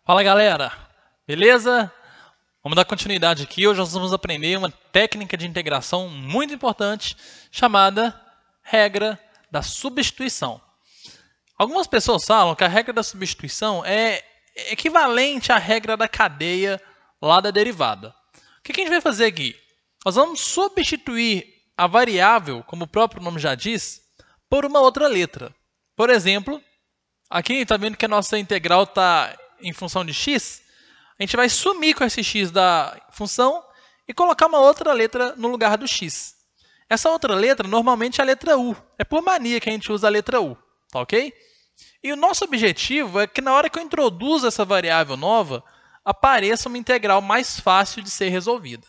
Fala galera, beleza? Vamos dar continuidade aqui. Hoje nós vamos aprender uma técnica de integração muito importante chamada regra da substituição. Algumas pessoas falam que a regra da substituição é equivalente à regra da cadeia lá da derivada. O que a gente vai fazer aqui? Nós vamos substituir a variável, como o próprio nome já diz, por uma outra letra. Por exemplo, aqui está vendo que a nossa integral está em função de x, a gente vai sumir com esse x da função e colocar uma outra letra no lugar do x. Essa outra letra normalmente é a letra u. É por mania que a gente usa a letra u, tá ok? E o nosso objetivo é que na hora que eu introduzo essa variável nova, apareça uma integral mais fácil de ser resolvida.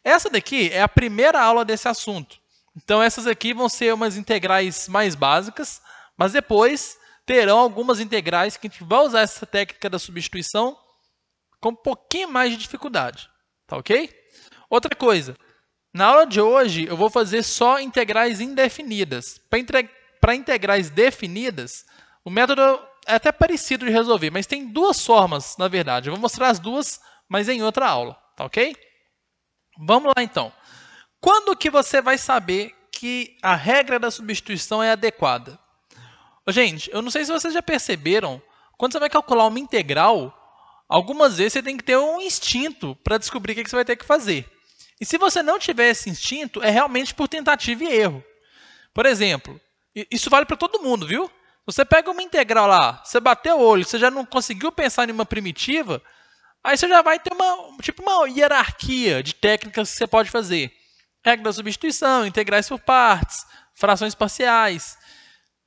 Essa daqui é a primeira aula desse assunto. Então essas aqui vão ser umas integrais mais básicas, mas depois terão algumas integrais que a gente vai usar essa técnica da substituição com um pouquinho mais de dificuldade, tá ok? Outra coisa, na aula de hoje eu vou fazer só integrais indefinidas. Para integrais definidas, o método é até parecido de resolver, mas tem duas formas, na verdade. Eu vou mostrar as duas, mas em outra aula, tá ok? Vamos lá então. Quando que você vai saber que a regra da substituição é adequada? Gente, eu não sei se vocês já perceberam, quando você vai calcular uma integral, algumas vezes você tem que ter um instinto para descobrir o que você vai ter que fazer. E se você não tiver esse instinto, é realmente por tentativa e erro. Por exemplo, isso vale para todo mundo, viu? Você pega uma integral lá, você bateu o olho, você já não conseguiu pensar em uma primitiva, aí você já vai ter uma hierarquia de técnicas que você pode fazer. Regra da substituição, integrais por partes, frações parciais.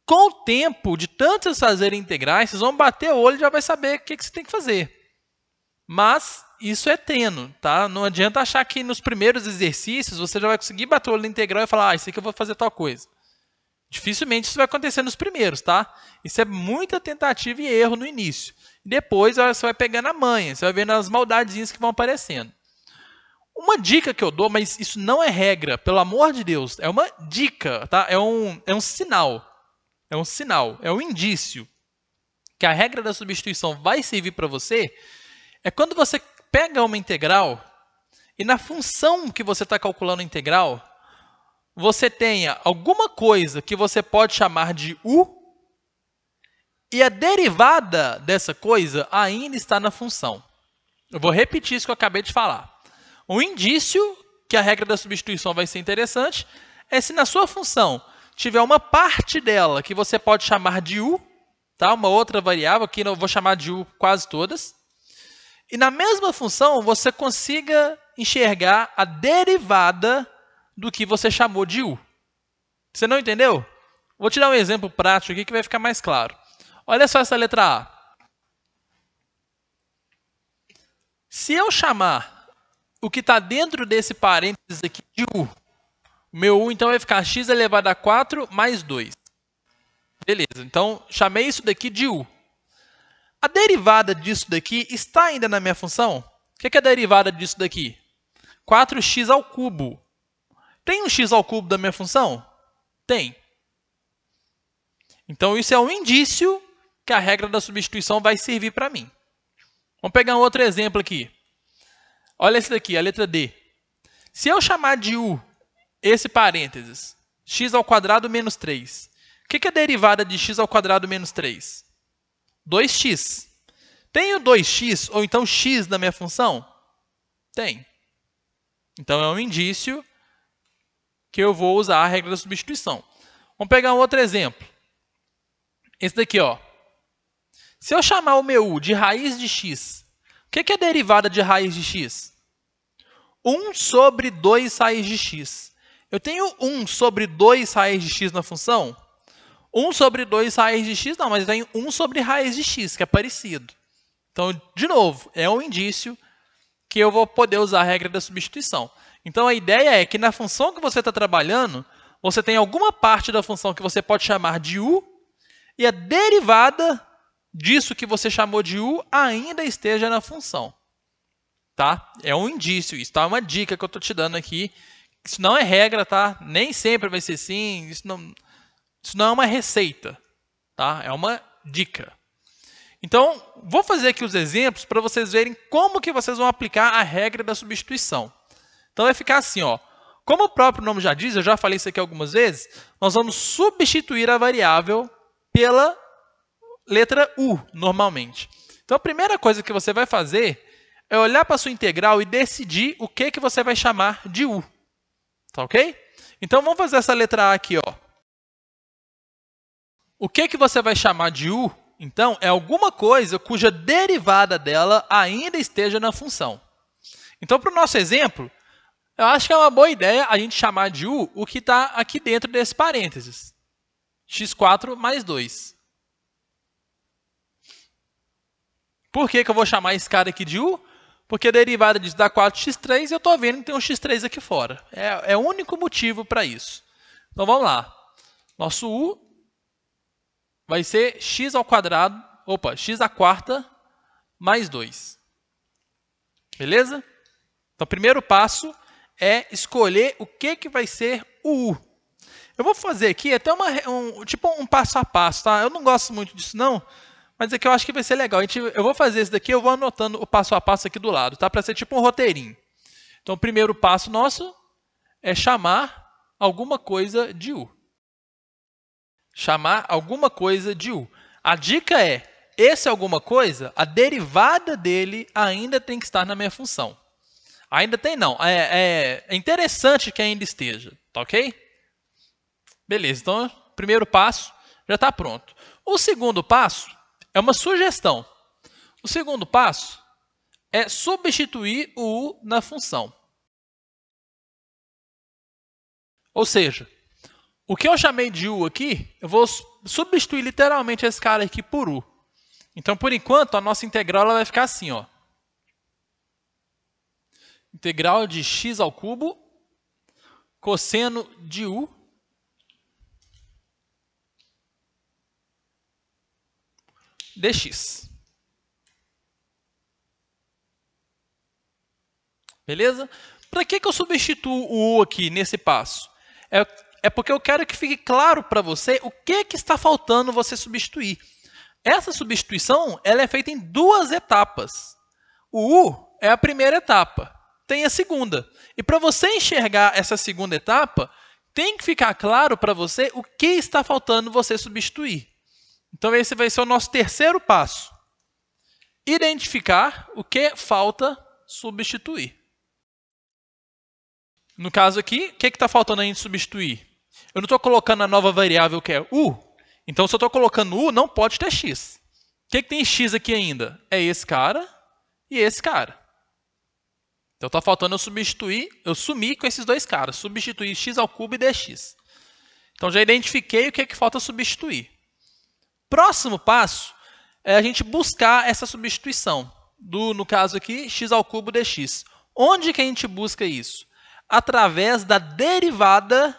Com o tempo de tanto vocês fazerem integrais, vocês vão bater o olho e já vai saber o que você tem que fazer. Mas isso é tênue, tá? Não adianta achar que nos primeiros exercícios você já vai conseguir bater o olho na integral e falar, isso aqui eu vou fazer tal coisa. Dificilmente isso vai acontecer nos primeiros, tá? Isso é muita tentativa e erro no início. Depois você vai pegando a manha, você vai vendo as maldadezinhas que vão aparecendo. Uma dica que eu dou, mas isso não é regra, pelo amor de Deus, é uma dica, tá? É um sinal. É um sinal, é um indício que a regra da substituição vai servir para você, é quando você pega uma integral e na função que você está calculando a integral, você tenha alguma coisa que você pode chamar de u e a derivada dessa coisa ainda está na função. Eu vou repetir isso que eu acabei de falar. Um indício que a regra da substituição vai ser interessante é se na sua função tiver uma parte dela que você pode chamar de u, tá? Uma outra variável, aqui eu vou chamar de u quase todas, e na mesma função você consiga enxergar a derivada do que você chamou de u. Você não entendeu? Vou te dar um exemplo prático aqui que vai ficar mais claro. Olha só essa letra A. Se eu chamar o que está dentro desse parênteses aqui de u, o meu u, então, vai ficar x elevado a 4 mais 2. Beleza, então, chamei isso daqui de u. A derivada disso daqui está ainda na minha função? O que é a derivada disso daqui? 4x ao cubo. Tem um x ao cubo da minha função? Tem. Então, isso é um indício que a regra da substituição vai servir para mim. Vamos pegar um outro exemplo aqui. Olha esse daqui, a letra D. Se eu chamar de u esse parênteses, x ao quadrado menos 3. O que é a derivada de x ao quadrado menos 3? 2x. Tenho 2x, ou então x na minha função? Tem. Então, é um indício que eu vou usar a regra da substituição. Vamos pegar um outro exemplo. Esse daqui, ó. Se eu chamar o meu u de raiz de x, o que é a derivada de raiz de x? 1 sobre 2 raiz de x. Eu tenho 1 sobre 2 raiz de x na função? 1 sobre 2 raiz de x, não, mas eu tenho 1 sobre raiz de x, que é parecido. Então, de novo, é um indício que eu vou poder usar a regra da substituição. Então, a ideia é que na função que você está trabalhando, você tem alguma parte da função que você pode chamar de u, e a derivada disso que você chamou de u ainda esteja na função. Tá? É um indício, isso tá? É uma dica que eu estou te dando aqui. Isso não é regra, tá? Nem sempre vai ser assim. Isso não é uma receita, tá? É uma dica. Então, vou fazer aqui os exemplos para vocês verem como que vocês vão aplicar a regra da substituição. Então, vai ficar assim, ó. Como o próprio nome já diz, eu já falei isso aqui algumas vezes, nós vamos substituir a variável pela letra U, normalmente. Então, a primeira coisa que você vai fazer é olhar para a sua integral e decidir o que você vai chamar de U. Tá ok? Então, vamos fazer essa letra A aqui, ó. O que você vai chamar de U, então, é alguma coisa cuja derivada dela ainda esteja na função. Então, para o nosso exemplo, eu acho que é uma boa ideia a gente chamar de U o que está aqui dentro desse parênteses. x4 mais 2. Por que eu vou chamar esse cara aqui de U? Porque a derivada disso dá 4x3 e eu estou vendo que tem um x3 aqui fora. É o único motivo para isso. Então, vamos lá. Nosso U vai ser x à quarta mais 2. Beleza? Então, o primeiro passo é escolher o que vai ser o U. Eu vou fazer aqui até tipo um passo a passo, tá? Eu não gosto muito disso, não, mas aqui eu acho que vai ser legal. Eu vou fazer isso daqui, eu vou anotando o passo a passo aqui do lado, tá? Para ser tipo um roteirinho. Então, o primeiro passo nosso é chamar alguma coisa de U. Chamar alguma coisa de U. A dica é, esse alguma coisa, a derivada dele ainda tem que estar na minha função. Ainda tem não, é interessante que ainda esteja, tá ok? Beleza, então o primeiro passo já está pronto. O segundo passo é uma sugestão. O segundo passo é substituir o U na função. Ou seja, o que eu chamei de U aqui, eu vou substituir literalmente esse cara aqui por U. Então, por enquanto, a nossa integral ela vai ficar assim, ó. Integral de x ao cubo, cosseno de U, dx. Beleza? Para que eu substituo o U aqui nesse passo? É porque eu quero que fique claro para você o que está faltando você substituir. Essa substituição ela é feita em duas etapas. O U é a primeira etapa, tem a segunda. E para você enxergar essa segunda etapa, tem que ficar claro para você o que está faltando você substituir. Então, esse vai ser o nosso terceiro passo. Identificar o que falta substituir. No caso aqui, o que está faltando a gente substituir? Eu não estou colocando a nova variável que é U. Então, se eu estou colocando U, não pode ter x. O que tem x aqui ainda? É esse cara e esse cara. Então, está faltando eu sumir com esses dois caras. Substituir x ao cubo e dx. Então, já identifiquei o que falta substituir. Próximo passo é a gente buscar essa substituição. No caso aqui, x ao cubo dx. Onde que a gente busca isso? Através da derivada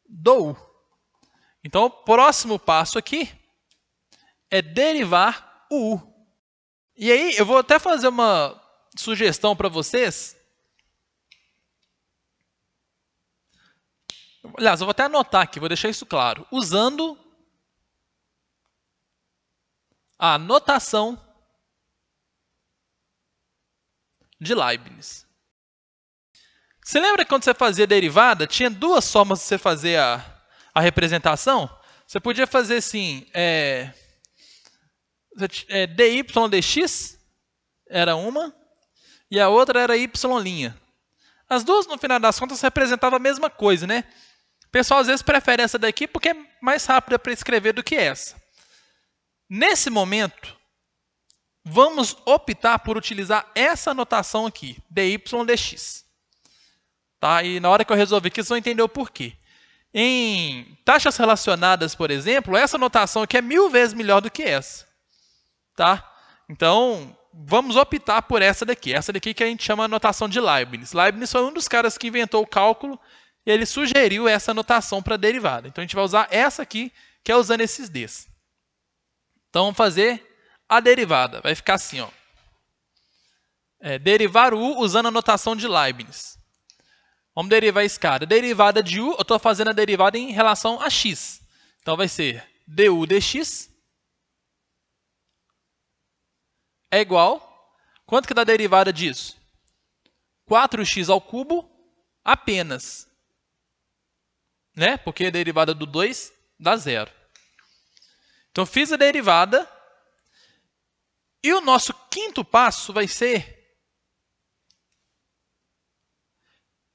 do U. Então, o próximo passo aqui é derivar o U. E aí, eu vou até fazer uma sugestão para vocês. Aliás, eu vou até anotar aqui, vou deixar isso claro. Usando a notação de Leibniz. Você lembra que quando você fazia derivada, tinha duas formas de você fazer a representação? Você podia fazer assim, dy dx era uma, e a outra era y'. As duas, no final das contas, representavam a mesma coisa, né? O pessoal, às vezes, prefere essa daqui porque é mais rápida para escrever do que essa. Nesse momento, vamos optar por utilizar essa notação aqui, dy dx. Tá? E na hora que eu resolver aqui, vocês vão entender o porquê. Em taxas relacionadas, por exemplo, essa notação aqui é 1000 vezes melhor do que essa. Tá? Então, vamos optar por essa daqui. Essa daqui que a gente chama de notação de Leibniz. Leibniz foi um dos caras que inventou o cálculo e ele sugeriu essa notação para derivada. Então, a gente vai usar essa aqui, que é usando esses Ds. Então, vamos fazer a derivada. Vai ficar assim, ó. Derivar o U usando a notação de Leibniz. Vamos derivar esse cara. Derivada de U, eu estou fazendo a derivada em relação a x. Então, vai ser du dx é igual, quanto que dá a derivada disso? 4x ao cubo apenas, né? Porque a derivada do 2 dá 0. Então, fiz a derivada. E o nosso quinto passo vai ser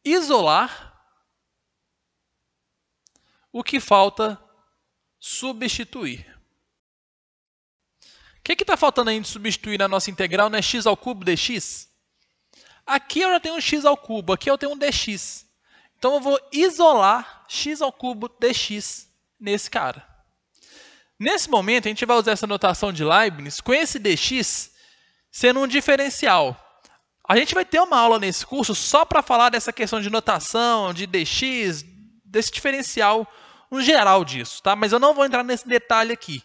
isolar o que falta substituir. O que está faltando aí de substituir na nossa integral, né? X ao cubo dx? Aqui eu já tenho um x ao cubo, aqui eu tenho um dx. Então, eu vou isolar x ao cubo dx nesse cara. Nesse momento, a gente vai usar essa notação de Leibniz com esse dx sendo um diferencial. A gente vai ter uma aula nesse curso só para falar dessa questão de notação, de dx, desse diferencial no geral disso, tá? Mas eu não vou entrar nesse detalhe aqui.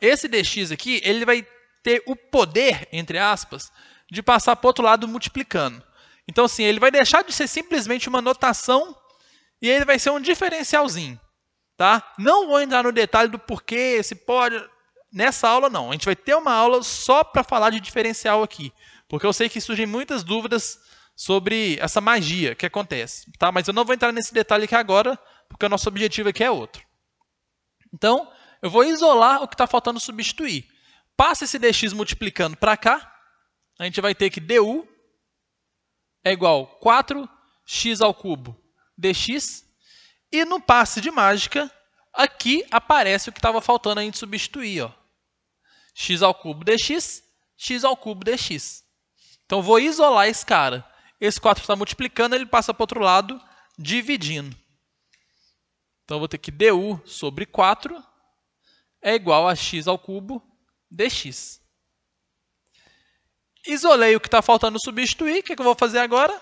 Esse dx aqui, ele vai ter o poder, entre aspas, de passar para o outro lado multiplicando. Então, assim, ele vai deixar de ser simplesmente uma notação e ele vai ser um diferencialzinho. Tá? Não vou entrar no detalhe do porquê, se pode... Nessa aula, não. A gente vai ter uma aula só para falar de diferencial aqui. Porque eu sei que surgem muitas dúvidas sobre essa magia que acontece. Tá? Mas eu não vou entrar nesse detalhe aqui agora, porque o nosso objetivo aqui é outro. Então, eu vou isolar o que está faltando substituir. Passa esse dx multiplicando para cá. A gente vai ter que du é igual a 4x ao cubo dx. E no passe de mágica, aqui aparece o que estava faltando a gente substituir. Ó. X ao cubo dx, x ao cubo dx. Então, vou isolar esse cara. Esse 4 está multiplicando, ele passa para o outro lado, dividindo. Então, vou ter que du sobre 4 é igual a x ao cubo dx. Isolei o que está faltando substituir. O que eu vou fazer agora?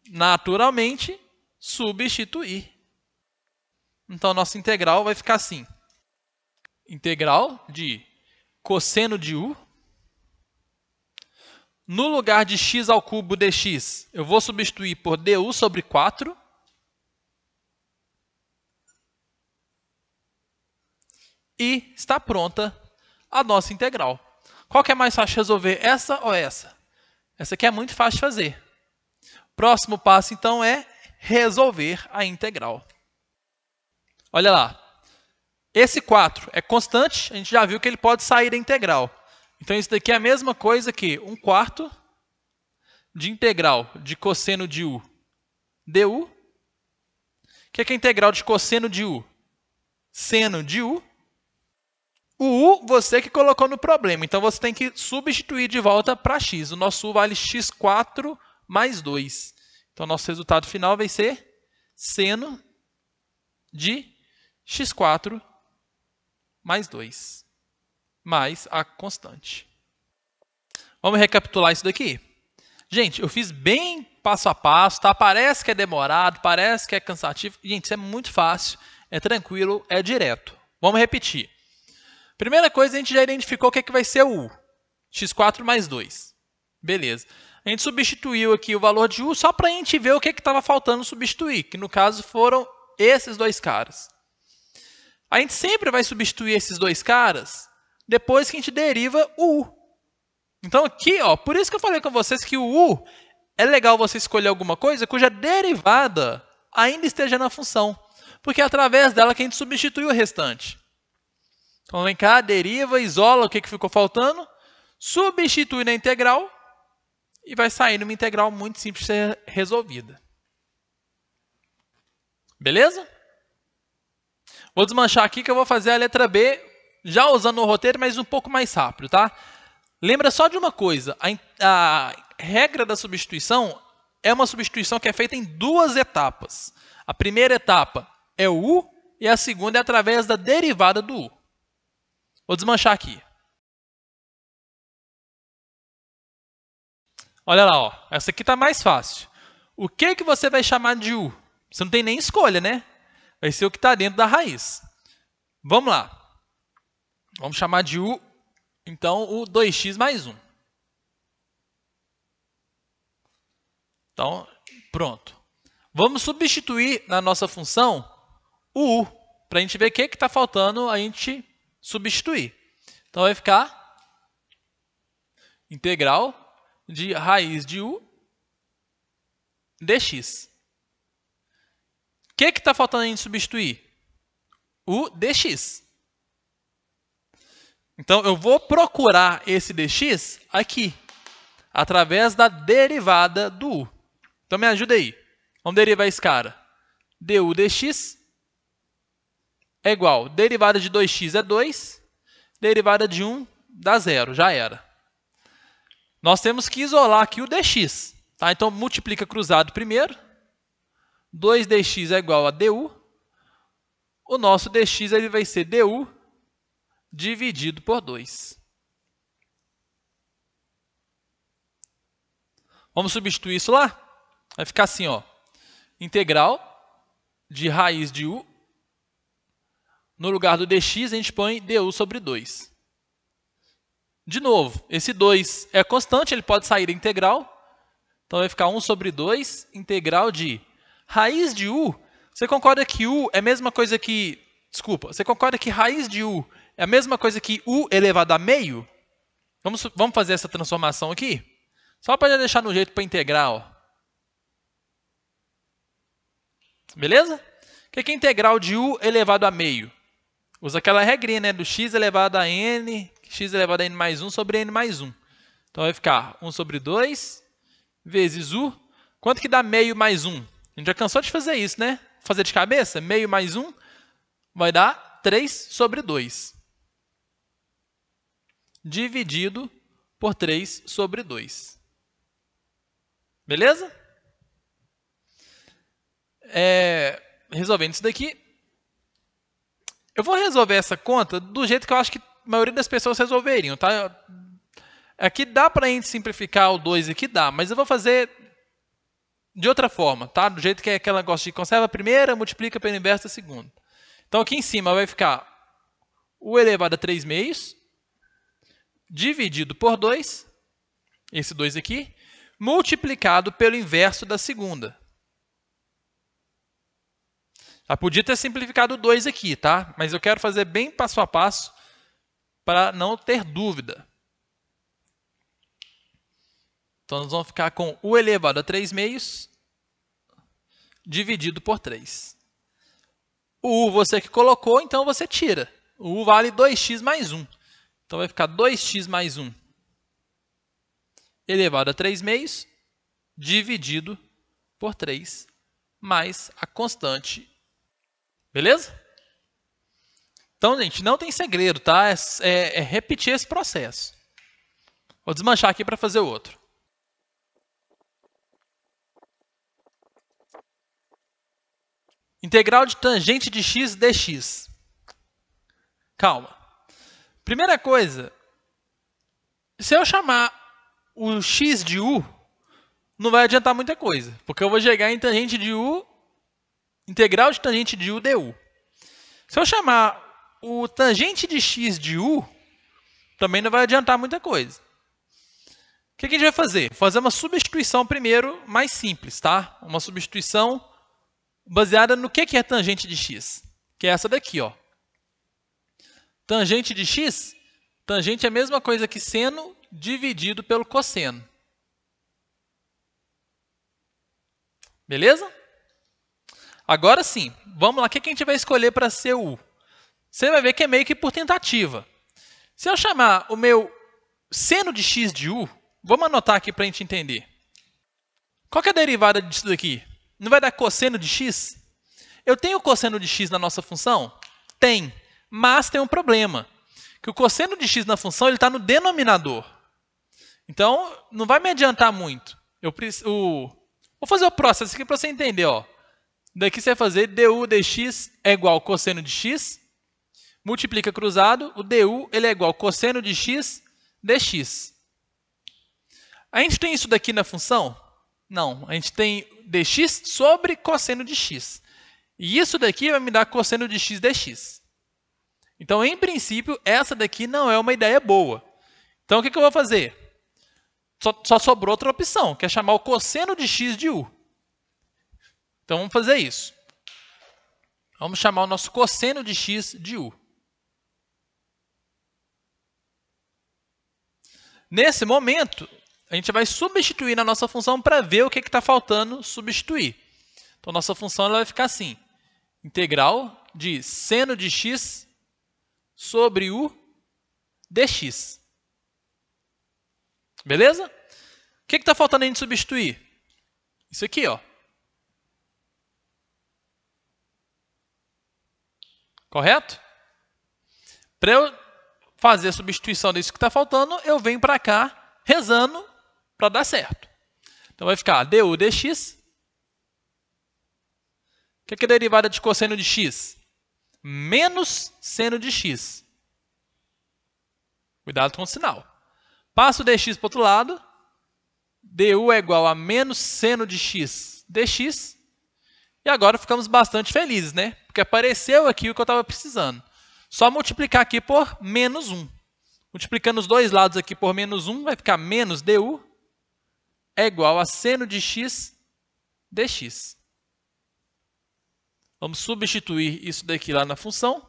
Naturalmente, substituir. Então, a nossa integral vai ficar assim. Integral de cosseno de u. No lugar de x ao cubo dx, eu vou substituir por du sobre 4. E está pronta a nossa integral. Qual que é mais fácil de resolver, essa ou essa? Essa aqui é muito fácil de fazer. Próximo passo, então, é resolver a integral. Olha lá. Esse 4 é constante, a gente já viu que ele pode sair da integral. Então, isso daqui é a mesma coisa que 1/4 de integral de cosseno de u du. O que é a integral de cosseno de u? Seno de u. O u você que colocou no problema, então você tem que substituir de volta para x. O nosso u vale x4 mais 2. Então, nosso resultado final vai ser seno de x4 mais 2, mais a constante. Vamos recapitular isso daqui? Gente, eu fiz bem passo a passo, tá? Parece que é demorado, parece que é cansativo. Gente, isso é muito fácil, é tranquilo, é direto. Vamos repetir. Primeira coisa, a gente já identificou o que vai ser o u. x4 mais 2. Beleza. A gente substituiu aqui o valor de u só para a gente ver o que estava faltando substituir, que no caso foram esses dois caras. A gente sempre vai substituir esses dois caras depois que a gente deriva o u. Então aqui, ó, por isso que eu falei com vocês que o u é legal você escolher alguma coisa cuja derivada ainda esteja na função, porque é através dela que a gente substitui o restante. Então, vem cá, deriva, isola o que ficou faltando, substitui na integral e vai sair numa integral muito simples de ser resolvida. Beleza? Vou desmanchar aqui que eu vou fazer a letra B, já usando o roteiro, mas um pouco mais rápido, tá? Lembra só de uma coisa, a regra da substituição é uma substituição que é feita em duas etapas. A primeira etapa é o u e a segunda é através da derivada do u. Vou desmanchar aqui. Olha lá, ó. Essa aqui está mais fácil. O que você vai chamar de u? Você não tem nem escolha, né? Vai ser o que está dentro da raiz. Vamos lá. Vamos chamar de u, então, o 2x mais 1. Então, pronto. Vamos substituir na nossa função o u, para a gente ver o que está faltando a gente substituir. Então, vai ficar integral de raiz de u dx. O que está faltando a gente substituir? O dx. Então, eu vou procurar esse dx aqui, através da derivada do u. Então, me ajuda aí. Vamos derivar esse cara. du dx é igual, derivada de 2x é 2, derivada de 1 dá 0, já era. Nós temos que isolar aqui o dx. Tá? Então, multiplica cruzado primeiro. 2dx é igual a du. O nosso dx ele vai ser du dividido por 2. Vamos substituir isso lá? Vai ficar assim, ó. Integral de raiz de u. No lugar do dx, a gente põe du sobre 2. De novo, esse 2 é constante, ele pode sair da integral. Então, vai ficar 1 sobre 2, integral de raiz de u. Você concorda que u é a mesma coisa que... Desculpa, você concorda que raiz de u é a mesma coisa que u elevado a meio? Vamos fazer essa transformação aqui? Só para deixar no jeito para integrar, ó. Beleza? O que é integral de u elevado a meio? Usa aquela regrinha, né? Do x elevado a n, x elevado a n mais 1 sobre n mais 1. Então, vai ficar 1 sobre 2 vezes u. Quanto que dá meio mais 1? A gente já cansou de fazer isso, né? Fazer de cabeça? Meio mais 1 vai dar 3 sobre 2. Dividido por 3 sobre 2. Beleza? Resolvendo isso daqui, eu vou resolver essa conta do jeito que eu acho que a maioria das pessoas resolveriam, tá? Aqui dá para a gente simplificar o 2 aqui, dá, mas eu vou fazer de outra forma, tá? Do jeito que é aquele negócio de conserva a primeira, multiplica pelo inverso da segunda. Então, aqui em cima vai ficar u elevado a 3 meios, dividido por 2, esse 2 aqui, multiplicado pelo inverso da segunda. Já podia ter simplificado o 2 aqui, tá? Mas eu quero fazer bem passo a passo para não ter dúvida. Então, nós vamos ficar com u elevado a 3 meios dividido por 3. O u você que colocou, então você tira. O u vale 2x mais 1. Então, vai ficar 2x mais 1 elevado a 3 meios dividido por 3 mais a constante. Beleza? Então, gente, não tem segredo, tá? É repetir esse processo. Vou desmanchar aqui para fazer o outro. Integral de tangente de x dx. Calma. Primeira coisa, se eu chamar o x de u, não vai adiantar muita coisa, porque eu vou chegar em tangente de u, integral de tangente de u du. Se eu chamar o tangente de x de u, também não vai adiantar muita coisa. O que a gente vai fazer? Fazer uma substituição primeiro mais simples, tá? Uma substituição baseada no que é tangente de x, que é essa daqui, ó. Tangente de x, tangente é a mesma coisa que seno dividido pelo cosseno. Beleza? Agora sim, vamos lá, o que a gente vai escolher para ser u? Você vai ver que é meio que por tentativa. Se eu chamar o meu seno de x de u, vamos anotar aqui para a gente entender. Qual que é a derivada disso daqui? Não vai dar cosseno de x? Eu tenho cosseno de x na nossa função? Tem, mas tem um problema. Que o cosseno de x na função está no denominador. Então, não vai me adiantar muito. Vou fazer o processo aqui para você entender. Ó. Daqui você vai fazer du dx é igual cosseno de x. Multiplica cruzado, o du ele é igual cosseno de x dx. A gente tem isso daqui na função? Não, a gente tem dx sobre cosseno de x. E isso daqui vai me dar cosseno de x dx. Então, em princípio, essa daqui não é uma ideia boa. Então, o que eu vou fazer? Só sobrou outra opção, que é chamar o cosseno de x de u. Então, vamos fazer isso. Vamos chamar o nosso cosseno de x de u. Nesse momento, a gente vai substituir na nossa função para ver o que está faltando substituir. Então, nossa função ela vai ficar assim. Integral de seno de x sobre u dx. Beleza? O que está faltando a gente substituir? Isso aqui, ó. Correto? Para eu fazer a substituição disso que está faltando, eu venho para cá rezando para dar certo. Então, vai ficar du dx. O que é a derivada de cosseno de x? Menos seno de x. Cuidado com o sinal. Passo o dx para o outro lado. Du é igual a menos seno de x dx. E agora ficamos bastante felizes, né? Porque apareceu aqui o que eu estava precisando. Só multiplicar aqui por menos 1. Multiplicando os dois lados aqui por menos 1, vai ficar menos du é igual a seno de x dx. Vamos substituir isso daqui lá na função.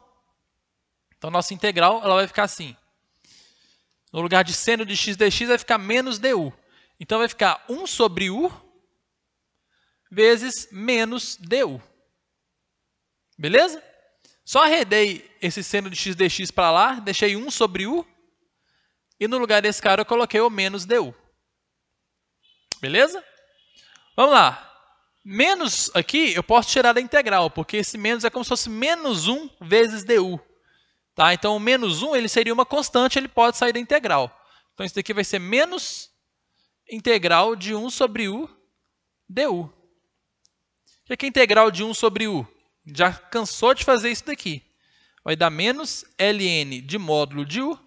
Então, nossa integral ela vai ficar assim. No lugar de seno de x dx, vai ficar menos du. Então, vai ficar 1 sobre u vezes menos du. Beleza? Só arredei esse seno de x dx para lá, deixei 1 sobre u. E no lugar desse cara, eu coloquei o menos du. Beleza? Vamos lá. Menos aqui, eu posso tirar da integral, porque esse menos é como se fosse menos 1 vezes du. Tá? Então, o menos 1 ele seria uma constante, ele pode sair da integral. Então, isso daqui vai ser menos integral de 1 sobre u du. O que é integral de 1 sobre u? Já cansou de fazer isso daqui. Vai dar menos ln de módulo de u.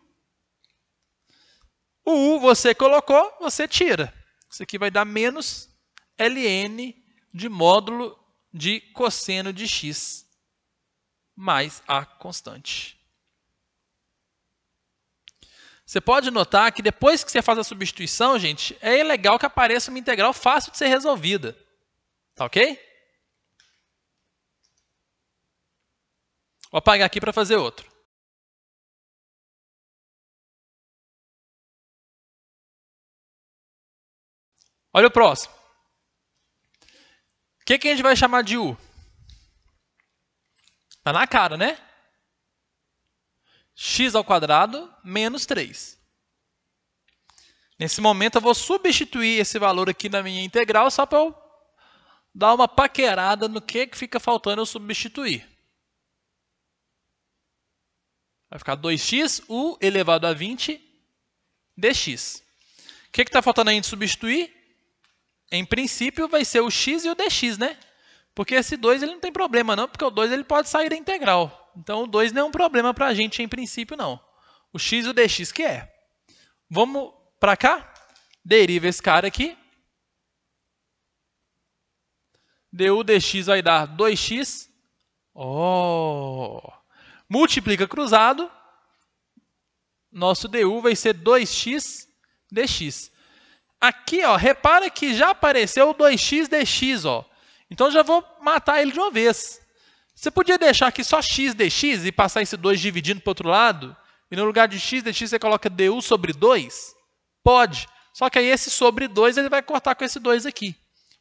O u você colocou, você tira. Isso aqui vai dar menos ln de módulo de cosseno de x mais a constante. Você pode notar que depois que você faz a substituição, gente, é legal que apareça uma integral fácil de ser resolvida. Tá ok? Vou apagar aqui para fazer outro. Olha o próximo. O que a gente vai chamar de u? Está na cara, né? X ao quadrado menos 3. Nesse momento, eu vou substituir esse valor aqui na minha integral só para eu dar uma paquerada no que fica faltando eu substituir. Vai ficar 2x, u elevado a 20 dx. O que está faltando a gente substituir? Em princípio, vai ser o x e o dx, né? Porque esse 2 ele não tem problema, não, porque o 2 ele pode sair da integral. Então, o 2 não é um problema para a gente, em princípio, não. O x e o dx que é. Vamos para cá? Deriva esse cara aqui. Du dx vai dar 2x. Multiplica cruzado. Nosso du vai ser 2x dx. Aqui, ó, repara que já apareceu o 2x dx, ó. Então, já vou matar ele de uma vez. Você podia deixar aqui só x dx e passar esse 2 dividindo para o outro lado? E no lugar de x dx você coloca du sobre 2? Pode. Só que aí esse sobre 2 ele vai cortar com esse 2 aqui.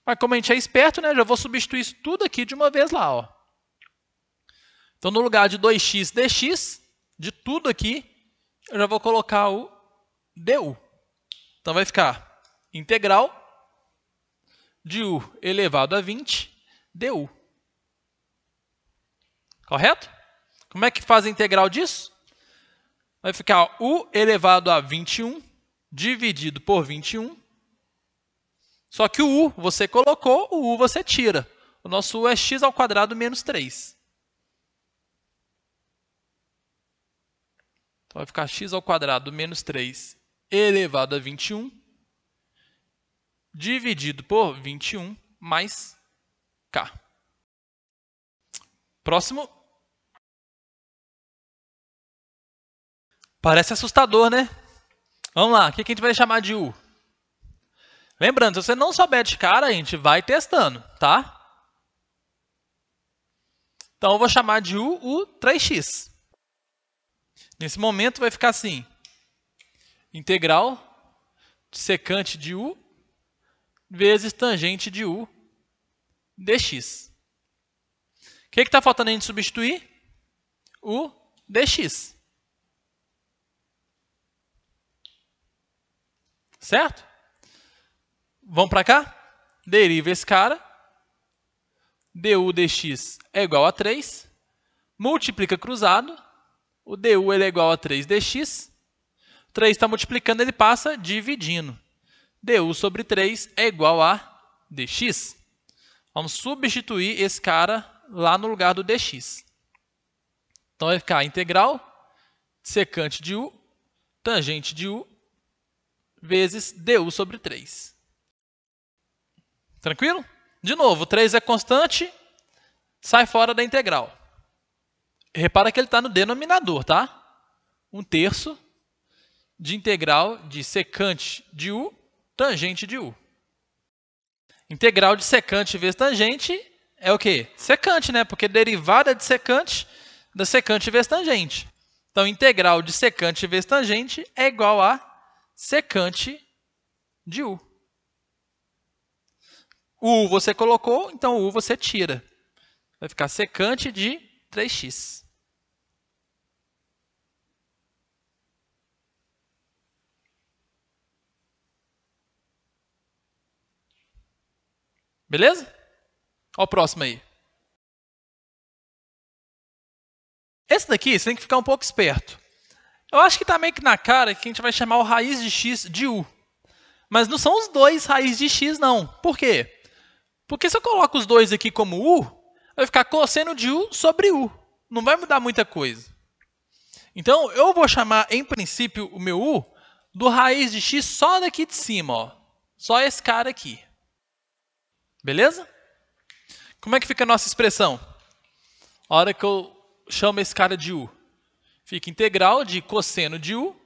Mas como a gente é esperto, né, já vou substituir isso tudo aqui de uma vez lá. Ó. Então, no lugar de 2x dx, de tudo aqui, eu já vou colocar o du. Então, vai ficar integral de u elevado a 20 du. Correto? Como é que faz a integral disso? Vai ficar u elevado a 21 dividido por 21. Só que o u você colocou, o u você tira. O nosso u é x ao quadrado menos 3. Então, vai ficar x ao quadrado menos 3 elevado a 21 dividido por 21 mais k. Próximo. Parece assustador, né? Vamos lá, o que a gente vai chamar de u? Lembrando, se você não souber de cara, a gente vai testando, tá? Então, eu vou chamar de u o 3x. Nesse momento, vai ficar assim. Integral de secante de u vezes tangente de u dx. O que está faltando a gente substituir? O dx. Certo? Vamos para cá? Deriva esse cara. du dx é igual a 3. Multiplica cruzado. O du ele é igual a 3 dx. 3 está multiplicando, ele passa dividindo. du sobre 3 é igual a dx. Vamos substituir esse cara lá no lugar do dx. Então, vai ficar integral de secante de u, tangente de u, vezes du sobre 3. Tranquilo? De novo, 3 é constante, sai fora da integral. Repara que ele está no denominador, tá? 1/3 de integral de secante de u, tangente de u. Integral de secante vezes tangente é o quê? Secante, né? Porque derivada de secante da secante vezes tangente. Então, integral de secante vezes tangente é igual a secante de u. O u você colocou, então o u você tira. Vai ficar secante de 3x. Beleza? Olha o próximo aí. Esse daqui você tem que ficar um pouco esperto. Eu acho que está meio que na cara que a gente vai chamar o raiz de x de u. Mas não são os dois raiz de x, não. Por quê? Porque se eu coloco os dois aqui como u, vai ficar cosseno de u sobre u. Não vai mudar muita coisa. Então, eu vou chamar, em princípio, o meu u do raiz de x só daqui de cima. Ó. Só esse cara aqui. Beleza? Como é que fica a nossa expressão? A hora que eu chamo esse cara de u, fica integral de cosseno de u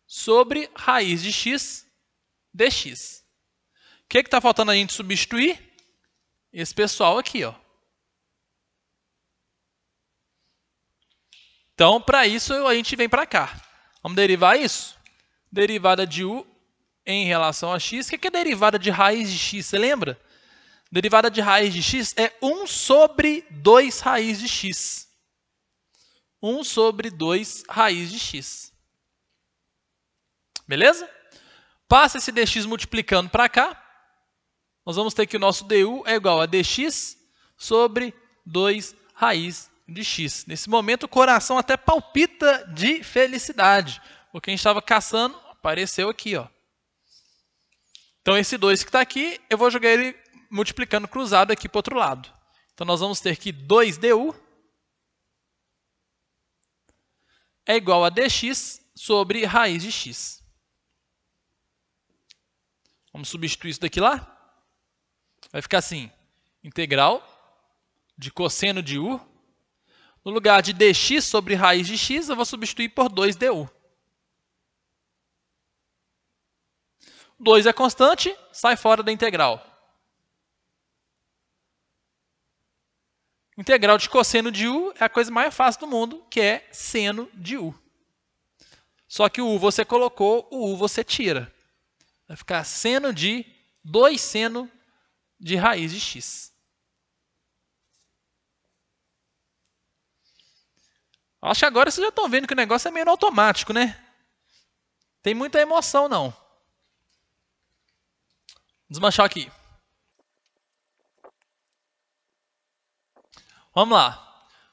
sobre raiz de x dx. O que está faltando a gente substituir? Esse pessoal aqui, ó. Então, para isso, a gente vem para cá. Vamos derivar isso? Derivada de u em relação a x. O que é derivada de raiz de x? Você lembra? Derivada de raiz de x é 1 sobre 2 raiz de x. 1 sobre 2 raiz de x. Beleza? Passa esse dx multiplicando para cá. Nós vamos ter que o nosso du é igual a dx sobre 2 raiz de x. Nesse momento, o coração até palpita de felicidade. Porque a gente estava caçando, apareceu aqui, ó. Então, esse 2 que está aqui, eu vou jogar ele multiplicando cruzado aqui para o outro lado. Então, nós vamos ter que 2du é igual a dx sobre raiz de x. Vamos substituir isso daqui lá. Vai ficar assim, integral de cosseno de u. No lugar de dx sobre raiz de x, eu vou substituir por 2du. 2 é constante, sai fora da integral. Integral de cosseno de u é a coisa mais fácil do mundo, que é seno de u. Só que o u você colocou, o u você tira. Vai ficar seno de 2 seno de raiz de x. Acho que agora vocês já estão vendo que o negócio é meio automático, né? Tem muita emoção, não. Desmanchar aqui. Vamos lá.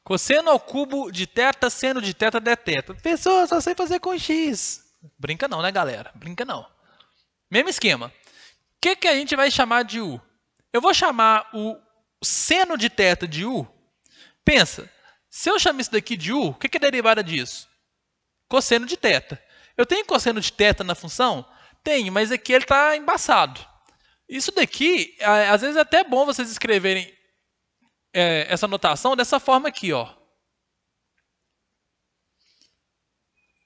Cosseno ao cubo de θ, seno de θ d θ. Pessoal, só sei fazer com x. Brinca não, né, galera? Brinca não. Mesmo esquema. O que a gente vai chamar de u? Eu vou chamar o seno de θ de u. Pensa, se eu chamo isso daqui de u, o que é derivada disso? Cosseno de θ. Eu tenho cosseno de θ na função? Tenho, mas aqui ele está embaçado. Isso daqui, às vezes é até bom vocês escreverem essa notação dessa forma aqui, ó.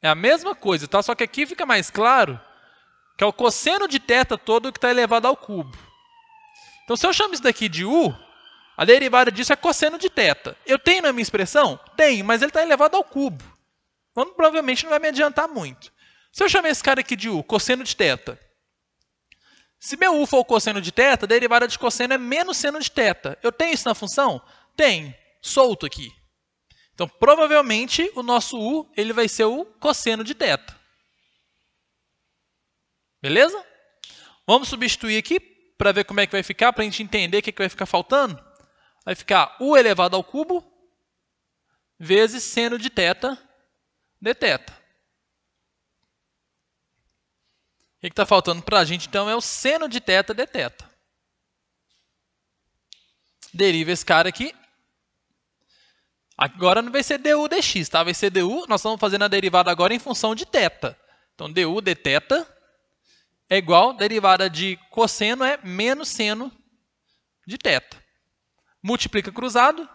É a mesma coisa, tá? Só que aqui fica mais claro que é o cosseno de θ todo que está elevado ao cubo. Então, se eu chamo isso daqui de u, a derivada disso é cosseno de θ. Eu tenho na minha expressão? Tenho, mas ele está elevado ao cubo. Então, provavelmente não vai me adiantar muito. Se eu chamar esse cara aqui de U, cosseno de θ, se meu U for o cosseno de θ, a derivada de cosseno é menos seno de θ. Eu tenho isso na função? Tenho. Solto aqui. Então, provavelmente, o nosso U ele vai ser o cosseno de θ. Beleza? Vamos substituir aqui para ver como é que vai ficar, para a gente entender o que vai ficar faltando. Vai ficar U elevado ao cubo vezes seno de θ dθ. O que está faltando para a gente, então, é o seno de θ dθ. Deriva esse cara aqui. Agora não vai ser du dx, tá? Vai ser du, nós estamos fazendo a derivada agora em função de θ. Então, du dθ é igual, derivada de cosseno é menos seno de θ. Multiplica cruzado,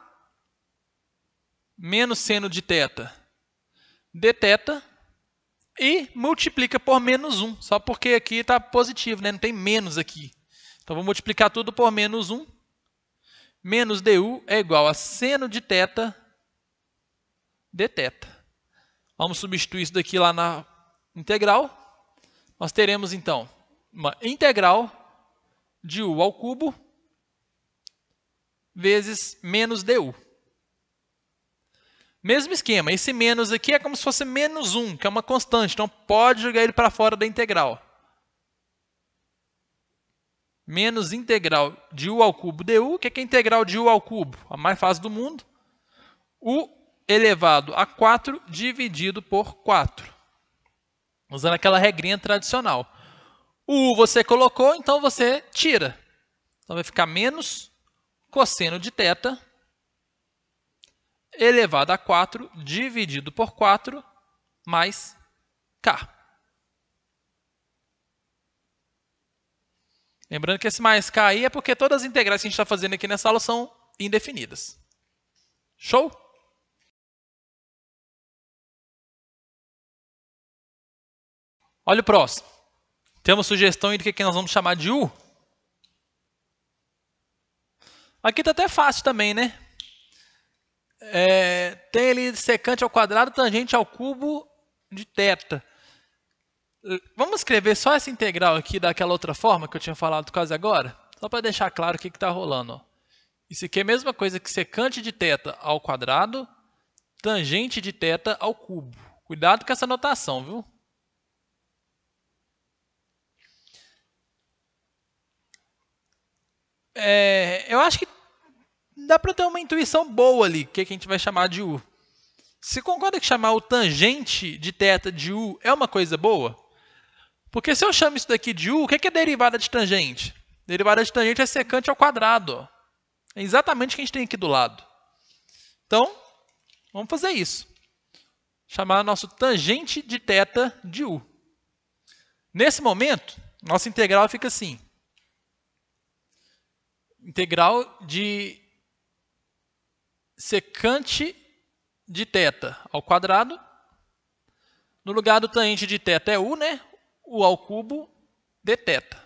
menos seno de θ dθ, e multiplica por menos 1, só porque aqui está positivo, né? Não tem menos aqui. Então, vou multiplicar tudo por menos 1. Menos du é igual a seno de θ dθ. Vamos substituir isso daqui lá na integral. Nós teremos, então, uma integral de U ao cubo vezes menos du. Mesmo esquema, esse menos aqui é como se fosse menos 1, que é uma constante, então pode jogar ele para fora da integral. Menos integral de U ao cubo du, o que é integral de U ao cubo? A mais fácil do mundo. U elevado a 4 dividido por 4. Usando aquela regrinha tradicional. O U você colocou, então você tira. Então vai ficar menos cosseno de θ elevado a 4 dividido por 4 mais k. Lembrando que esse mais k aí é porque todas as integrais que a gente está fazendo aqui nessa aula são indefinidas. Show? Olha o próximo. Temos sugestão aí do que nós vamos chamar de U. Aqui está até fácil também, né? Tem ali secante ao quadrado, tangente ao cubo de θ. Vamos escrever só essa integral aqui daquela outra forma que eu tinha falado quase agora? Só para deixar claro o que está rolando. Ó. Isso aqui é a mesma coisa que secante de θ ao quadrado, tangente de θ ao cubo. Cuidado com essa notação, viu? Eu acho que dá para ter uma intuição boa ali, que a gente vai chamar de U. Você concorda que chamar o tangente de θ de U é uma coisa boa? Porque se eu chamo isso daqui de U, o que é derivada de tangente? Derivada de tangente é secante ao quadrado. Ó. É exatamente o que a gente tem aqui do lado. Então, vamos fazer isso. Chamar nosso tangente de θ de U. Nesse momento, nossa integral fica assim. Integral de secante de θ ao quadrado. No lugar do tangente de θ é U, né? U ao cubo dθ.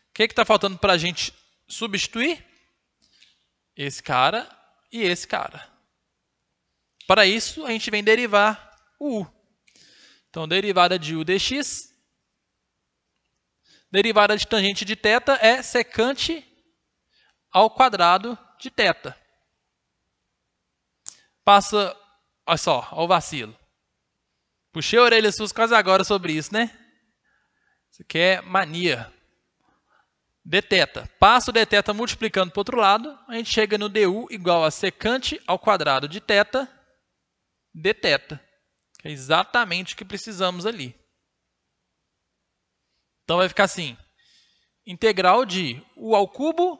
O que está faltando para a gente substituir? Esse cara e esse cara. Para isso, a gente vem derivar o U. Então, derivada de U dx, derivada de tangente de θ é secante ao quadrado de θ. Passa, olha só, olha o vacilo. Puxei a orelha sua quase agora sobre isso, né? Isso aqui é mania. dθ. Passa o dθ multiplicando para o outro lado, a gente chega no du igual a secante ao quadrado de θ dθ. Que é exatamente o que precisamos ali. Então vai ficar assim. Integral de U ao cubo,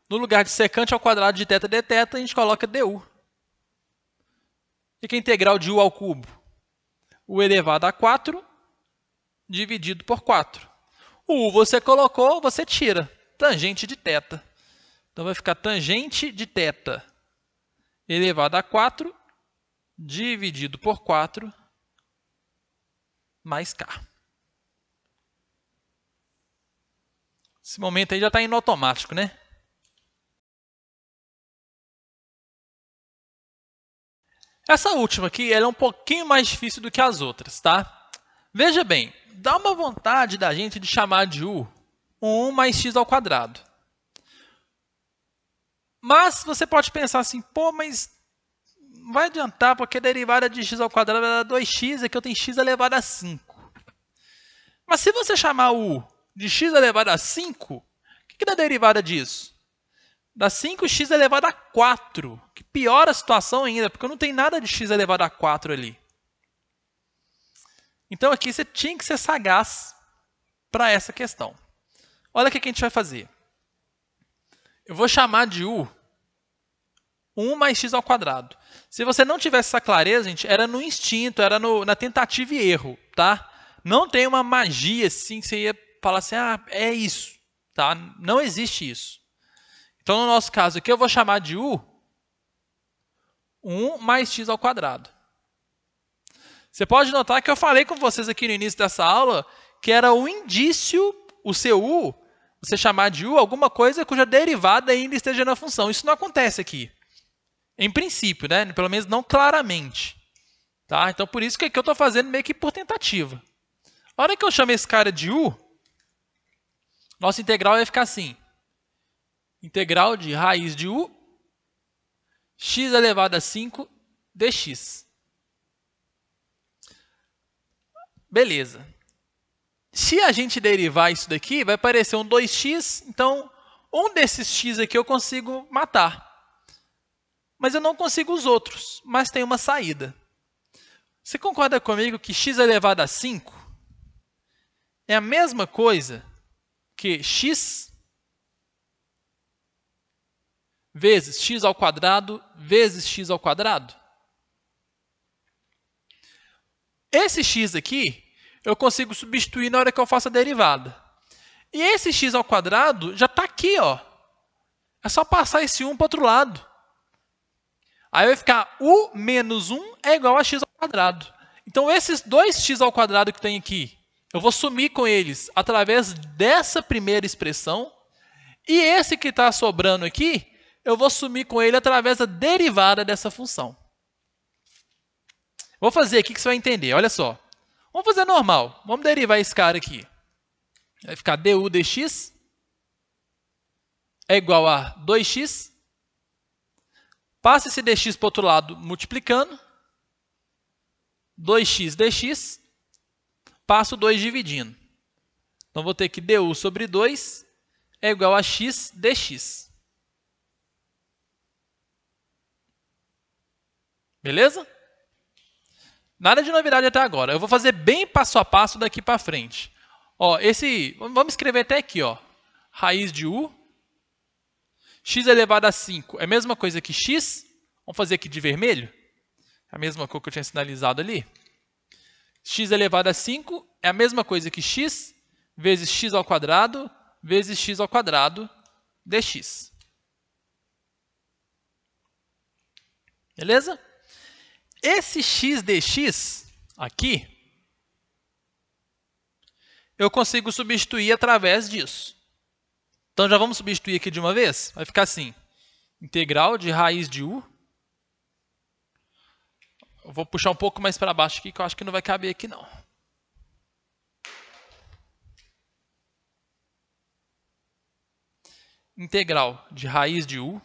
no lugar de secante ao quadrado de θ dθ, a gente coloca du. O que é integral de U ao cubo? U elevado a 4 dividido por 4. O U você colocou, você tira. Tangente de θ. Então vai ficar tangente de θ elevado a 4 dividido por 4 mais k. Esse momento aí já está indo automático, né? Essa última aqui ela é um pouquinho mais difícil do que as outras, tá? Veja bem, dá uma vontade da gente de chamar de u 1 mais x ao quadrado. Mas você pode pensar assim, pô, mas não vai adiantar, porque a derivada de x ao quadrado vai dar 2x, aqui eu tenho x elevado a 5. Mas se você chamar u de x elevado a 5, o que dá a derivada disso? Dá 5x elevado a 4, que piora a situação ainda, porque eu não tenho nada de x elevado a 4 ali. Então aqui você tinha que ser sagaz para essa questão. Olha o que a gente vai fazer. Eu vou chamar de u 1 mais x ao quadrado. Se você não tivesse essa clareza, gente, era no instinto, era na tentativa e erro, tá? Não tem uma magia assim que você ia falar assim, ah, é isso, tá? Não existe isso. Então, no nosso caso aqui, eu vou chamar de u 1 mais x ao quadrado. Você pode notar que eu falei com vocês aqui no início dessa aula que era o indício, o seu u, você chamar de u alguma coisa cuja derivada ainda esteja na função. Isso não acontece aqui. Em princípio, né? Pelo menos não claramente. Tá? Então, por isso que aqui eu estou fazendo meio que por tentativa. A hora que eu chamo esse cara de u, nossa integral vai ficar assim. Integral de raiz de u, x elevado a 5 dx. Beleza. Se a gente derivar isso daqui, vai aparecer um 2x, então um desses x aqui eu consigo matar. Mas eu não consigo os outros, mas tem uma saída. Você concorda comigo que x elevado a 5 é a mesma coisa que x vezes x ao quadrado vezes x ao quadrado? Esse x aqui, eu consigo substituir na hora que eu faço a derivada. E esse x ao quadrado já está aqui, ó. É só passar esse 1 para o outro lado. Aí vai ficar u menos 1 é igual a x ao quadrado. Então, esses 2x ao quadrado que tem aqui, eu vou sumir com eles através dessa primeira expressão. E esse que está sobrando aqui, eu vou sumir com ele através da derivada dessa função. Vou fazer aqui que você vai entender, olha só. Vamos fazer normal. Vamos derivar esse cara aqui. Vai ficar du dx é igual a 2x. Passa esse dx para o outro lado multiplicando. 2x dx. Passo 2 dividindo. Então, vou ter que du sobre 2 é igual a x dx. Beleza? Nada de novidade até agora. Eu vou fazer bem passo a passo daqui para frente. Ó, vamos escrever até aqui, ó. Raiz de u. X elevado a 5 é a mesma coisa que x. Vamos fazer aqui de vermelho. É a mesma coisa que eu tinha sinalizado ali. X elevado a 5 é a mesma coisa que x vezes x ao quadrado vezes x ao quadrado dx. Beleza? Esse x dx aqui, eu consigo substituir através disso. Então, já vamos substituir aqui de uma vez? Vai ficar assim, integral de raiz de u. Eu vou puxar um pouco mais para baixo aqui, que eu acho que não vai caber aqui, não. Integral de raiz de u.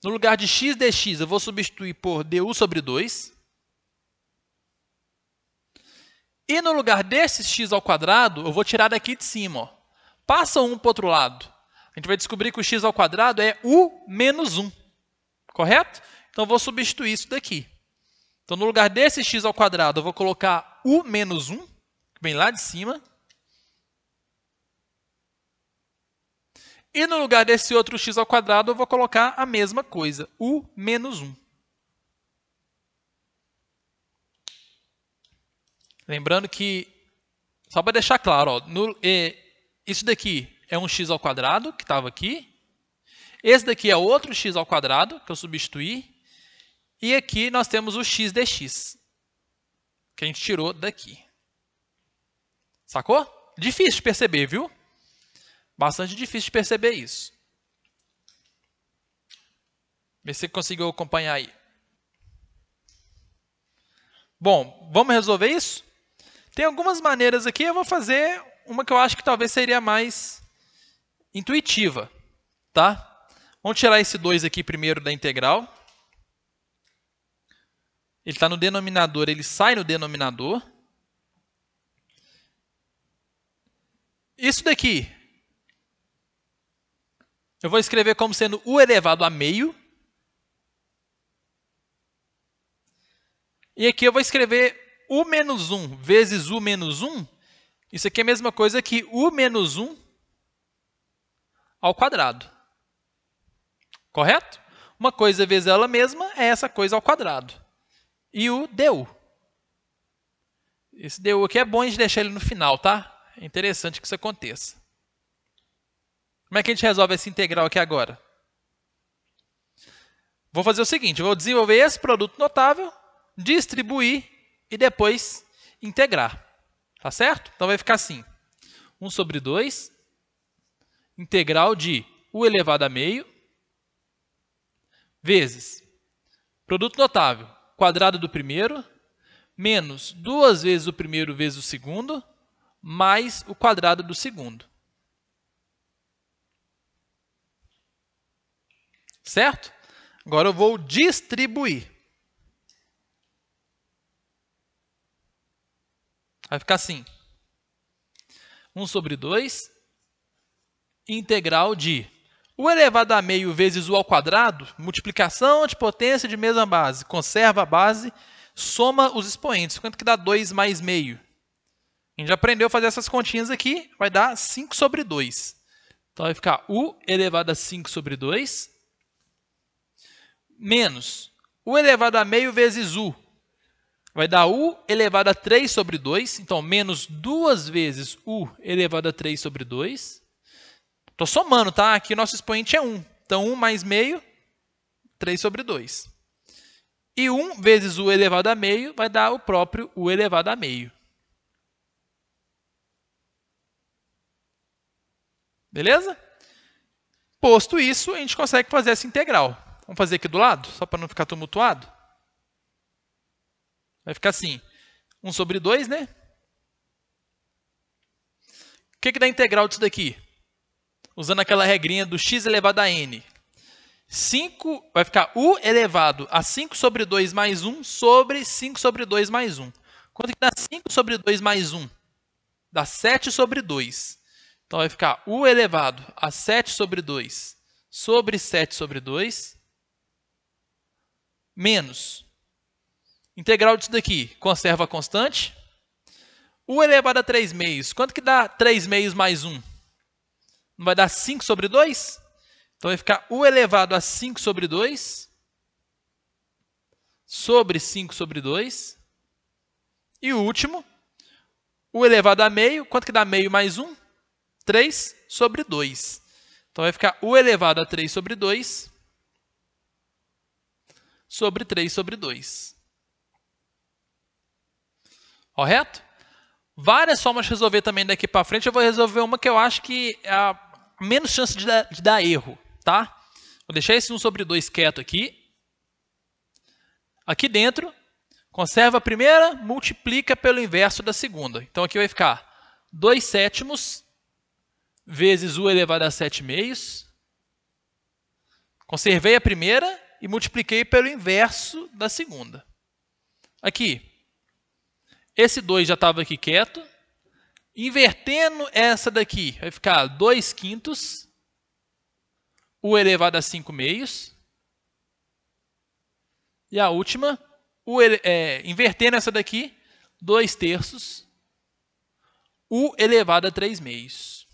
No lugar de x dx, eu vou substituir por du sobre 2. E no lugar desse x ao quadrado, eu vou tirar daqui de cima. Ó. Passa 1 para o outro lado. A gente vai descobrir que o x ao quadrado é u menos 1. Correto? Então, eu vou substituir isso daqui. Então, no lugar desse x ao quadrado, eu vou colocar u menos 1, que vem lá de cima. E no lugar desse outro x ao quadrado, eu vou colocar a mesma coisa, u menos 1. Lembrando que, só para deixar claro, ó, isso daqui é um x ao quadrado, que estava aqui. Esse daqui é outro x ao quadrado, que eu substituí. E aqui nós temos o x dx, que a gente tirou daqui. Sacou? Difícil de perceber, viu? Bastante difícil de perceber isso. Vê se você conseguiu acompanhar aí. Bom, vamos resolver isso? Tem algumas maneiras aqui, eu vou fazer uma que eu acho que talvez seria mais intuitiva, tá? Vamos tirar esse 2 aqui primeiro da integral. Ele está no denominador, ele sai no denominador. Isso daqui, eu vou escrever como sendo u elevado a meio. E aqui eu vou escrever u menos 1 vezes u menos 1. Isso aqui é a mesma coisa que u menos 1 ao quadrado. Correto? Uma coisa vezes ela mesma é essa coisa ao quadrado. E o du. Esse du aqui é bom a gente deixar ele no final, tá? É interessante que isso aconteça. Como é que a gente resolve essa integral aqui agora? Vou fazer o seguinte, eu vou desenvolver esse produto notável, distribuir e depois integrar. Tá certo? Então vai ficar assim. 1 sobre 2, integral de u elevado a meio, vezes produto notável, quadrado do primeiro, menos 2 vezes o primeiro vezes o segundo, mais o quadrado do segundo. Certo? Agora eu vou distribuir. Vai ficar assim. 1 sobre 2, integral de u elevado a meio vezes u ao quadrado, multiplicação de potência de mesma base, conserva a base, soma os expoentes. Quanto que dá 2 mais meio? A gente já aprendeu a fazer essas continhas aqui, vai dar 5 sobre 2. Então vai ficar u elevado a 5 sobre 2, menos u elevado a meio vezes u. Vai dar u elevado a 3 sobre 2, então menos 2 vezes u elevado a 3 sobre 2. Estou somando, tá? Aqui o nosso expoente é 1. Então, 1 mais meio, 3 sobre 2. E 1 vezes u elevado a meio vai dar o próprio u elevado a meio. Beleza? Posto isso, a gente consegue fazer essa integral. Vamos fazer aqui do lado, só para não ficar tumultuado. Vai ficar assim, 1 sobre 2, né? O que dá integral disso daqui? Usando aquela regrinha do x elevado a n. 5 vai ficar u elevado a 5 sobre 2 mais 1 sobre 5 sobre 2 mais 1. Quanto que dá 5 sobre 2 mais 1? Dá 7 sobre 2. Então, vai ficar u elevado a 7 sobre 2 sobre 7 sobre 2 menos integral disso daqui, conserva a constante. U elevado a 3 meios. Quanto que dá 3 meios mais 1? Não vai dar 5 sobre 2? Então, vai ficar u elevado a 5 sobre 2 sobre 5 sobre 2. E o último, u elevado a meio. Quanto que dá meio mais 1? 3 sobre 2. Então, vai ficar u elevado a 3 sobre 2 sobre 3 sobre 2. Correto? Várias formas de resolver também daqui para frente. Eu vou resolver uma que eu acho que é a menos chance de dar erro, tá? Vou deixar esse 1 sobre 2 quieto aqui. Aqui dentro, conserva a primeira, multiplica pelo inverso da segunda. Então, aqui vai ficar 2 sétimos vezes u elevado a 7 meios. Conservei a primeira e multipliquei pelo inverso da segunda. Aqui, esse 2 já estava aqui quieto. Invertendo essa daqui, vai ficar 2 quintos, u elevado a 5 meios. E a última, invertendo essa daqui, 2 terços, u elevado a 3 meios.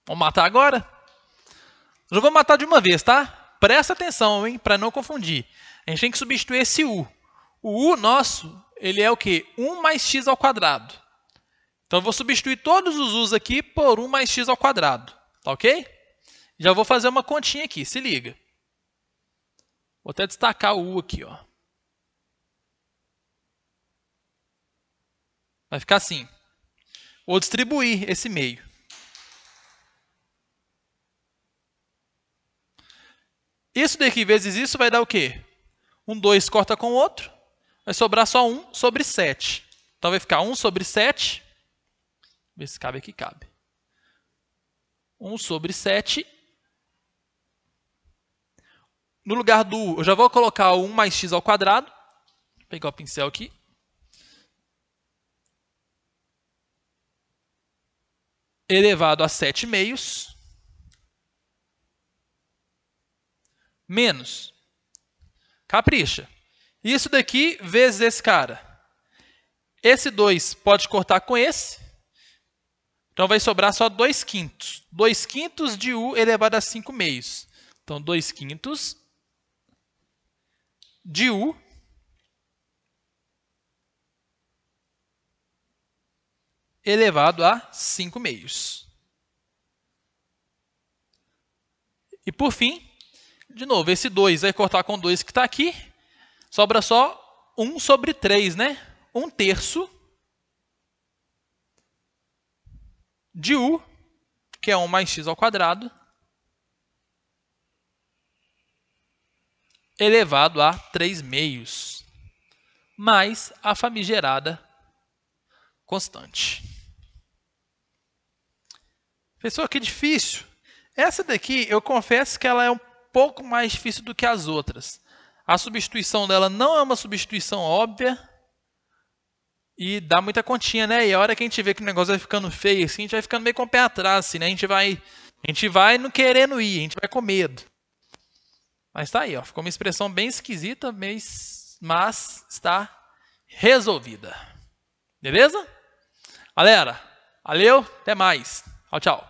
Vamos matar agora? Eu já vou matar de uma vez, tá? Presta atenção, hein, para não confundir. A gente tem que substituir esse u. O u nosso, ele é o quê? 1 mais x ao quadrado. Então, eu vou substituir todos os u's aqui por 1 mais x ao quadrado. Tá ok? Já vou fazer uma continha aqui, se liga. Vou até destacar o u aqui, ó. Vai ficar assim. Vou distribuir esse meio. Isso daqui vezes isso vai dar o quê? 2 corta com o outro, vai sobrar só 1 sobre 7. Então vai ficar 1 sobre 7. Ver se cabe aqui, cabe. 1 sobre 7. No lugar do eu já vou colocar o 1 mais x ao quadrado. Vou pegar o pincel aqui. Elevado a 7 meios. Menos. Capricha. Isso daqui vezes esse cara. Esse 2 pode cortar com esse. Então vai sobrar só 2 quintos. 2 quintos de u elevado a 5 meios. Então 2 quintos de u elevado a 5 meios. E por fim, de novo, esse 2 vai cortar com 2 que está aqui. Sobra só 1 sobre 3, né? 1 terço de u, que é 1 mais x ao quadrado, elevado a 3 meios, mais a famigerada constante. Pessoal, que difícil. Essa daqui, eu confesso que ela é um pouco mais difícil do que as outras. A substituição dela não é uma substituição óbvia e dá muita continha, né? E a hora que a gente vê que o negócio vai ficando feio, assim, a gente vai ficando meio com o pé atrás, assim, né? A gente vai não querendo ir, a gente vai com medo. Mas tá aí, ó. Ficou uma expressão bem esquisita, mas está resolvida. Beleza? Galera, valeu, até mais. Tchau, tchau.